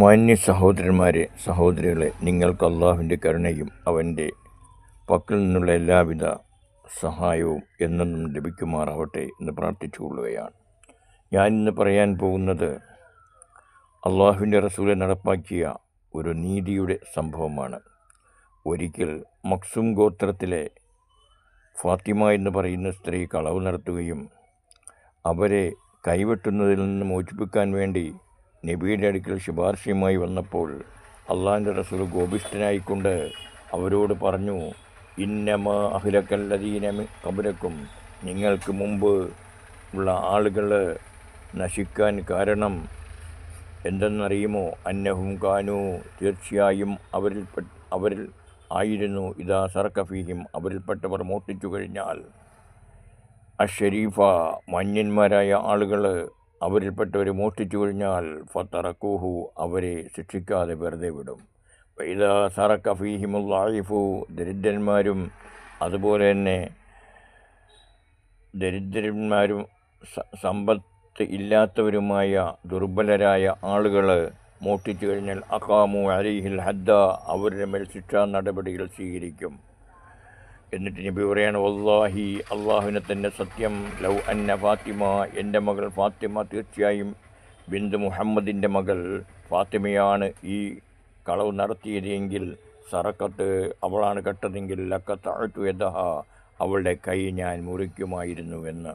മാന്യ സഹോദരന്മാരെ, സഹോദരികളെ, നിങ്ങൾക്ക് അള്ളാഹുവിൻ്റെ കരുണയും അവൻ്റെ പക്കൽ നിന്നുള്ള എല്ലാവിധ സഹായവും എന്നെന്നും ലഭിക്കുമാറാവട്ടെ എന്ന് പ്രാർത്ഥിച്ചുകൊള്ളുകയാണ്. ഞാനിന്ന് പറയാൻ പോകുന്നത് അള്ളാഹുവിൻ്റെ റസൂലെ നടപ്പാക്കിയ ഒരു നീതിയുടെ സംഭവമാണ്. ഒരിക്കൽ മക്സും ഗോത്രത്തിലെ ഫാത്തിമ എന്ന് പറയുന്ന സ്ത്രീ കളവ് നടത്തുകയും അവരെ കൈവെട്ടുന്നതിൽ നിന്ന് മോചിപ്പിക്കാൻ വേണ്ടി നബിയുടെ അടുക്കൽ ശുപാർശയുമായി വന്നപ്പോൾ അള്ളാഹിൻ്റെ റസൂൽ കോപിഷ്ഠനായിക്കൊണ്ട് അവരോട് പറഞ്ഞു, ഇന്നമ അഹ്ലക്കല്ലദീന ഖബലക്കും, നിങ്ങൾക്ക് മുമ്പ് ഉള്ള ആളുകൾ നശിക്കാൻ കാരണം എന്തെന്നറിയുമോ? അന്നഹും കാനു, തീർച്ചയായും അവരിൽ ആയിരുന്നു, ഇതാ സർക്കഫീഹിം, അവരിൽപ്പെട്ടവർ മോഷ്ടിച്ചു കഴിഞ്ഞാൽ, അഷരീഫ, മാന്യന്മാരായ ആളുകൾ അവരിൽപ്പെട്ടവർ മോഷ്ടിച്ചു കഴിഞ്ഞാൽ, ഫത്തറക്കൂഹു, അവരെ ശിക്ഷിക്കാതെ വെറുതെ വിടും. ഇതാ സറക്ക ഫീഹിമുൽ ആയിഫു, ദരിദ്രന്മാരും അതുപോലെ തന്നെ ദരിദ്രന്മാരും സമ്പത്ത് ഇല്ലാത്തവരുമായ ദുർബലരായ ആളുകൾ മോഷ്ടിച്ചു കഴിഞ്ഞാൽ, അഖാമു അലൈഹിൽ ഹദ്ദ, അവരുടെ മേൽ ശിക്ഷാ നടപടികൾ സ്വീകരിക്കും. എന്നിട്ട് നബി പറയാണ്, വല്ലാഹി, അള്ളാഹുവിനെ തന്നെ സത്യം, ലൗ അന്ന ഫാത്തിമ, എൻ്റെ മകൾ ഫാത്തിമ, തീർച്ചയായും ബിന്ദു മുഹമ്മദിൻ്റെ മകൾ ഫാത്തിമയാണ് ഈ കളവ് നടത്തിയതെങ്കിൽ, സറക്കത്ത്, അവളാണ് കെട്ടതെങ്കിൽ, ലക്കത്തഅ്തു യദഹ, അവളുടെ കൈ ഞാൻ മുറിക്കുമായിരുന്നുവെന്ന്.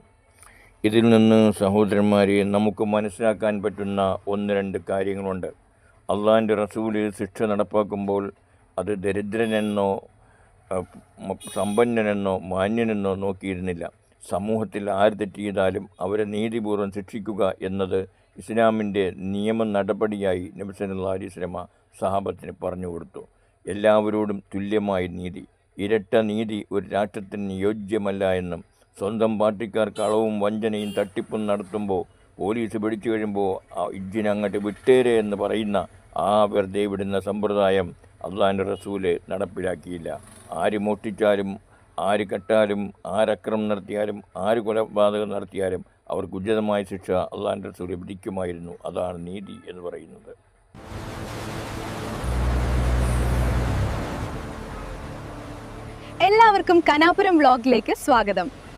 ഇതിൽ നിന്ന് സഹോദരന്മാരെ, നമുക്ക് മനസ്സിലാക്കാൻ പറ്റുന്ന ഒന്ന് രണ്ട് കാര്യങ്ങളുണ്ട്. അള്ളാഹിൻ്റെ റസൂല് ശിക്ഷ നടപ്പാക്കുമ്പോൾ അത് ദരിദ്രനെന്നോ സമ്പന്നനെന്നോ മാന്യനെന്നോ നോക്കിയിരുന്നില്ല. സമൂഹത്തിൽ ആര് തെറ്റ് ചെയ്താലും അവരെ നീതിപൂർവ്വം ശിക്ഷിക്കുക എന്നത് ഇസ്ലാമിൻ്റെ നിയമ നടപടിയായി നബി സല്ലല്ലാഹു അലൈഹി വസല്ലമ സഹാബത്തിന് പറഞ്ഞു കൊടുത്തു. എല്ലാവരോടും തുല്യമായ നീതി, ഇരട്ട നീതി ഒരു രാഷ്ട്രത്തിന് യോജ്യമല്ല എന്നും, സ്വന്തം പാർട്ടിക്കാർ കളവും വഞ്ചനയും തട്ടിപ്പും നടത്തുമ്പോൾ പോലീസ് പിടിച്ചു കഴിയുമ്പോൾ ഇജ്ജിനങ്ങോട്ട് വിട്ടേരെ എന്ന് പറയുന്ന ആ വെറുതെ വിടുന്ന സമ്പ്രദായം അള്ളാഹിൻ്റെ റസൂല് നടപ്പിലാക്കിയില്ല. ആര് മോഷ്ടിച്ചാലും, ആര് കെട്ടാലും, ആരക്രമം നടത്തിയാലും, ആര് കൊലപാതകം നടത്തിയാലും അവർക്ക് ഉചിതമായ ശിക്ഷ അള്ളാഹിൻ്റെ റസൂല് വിധിക്കുമായിരുന്നു. അതാണ് നീതി എന്ന് പറയുന്നത്. എല്ലാവർക്കും കനാപുരം വ്ലോഗിലേക്ക് സ്വാഗതം.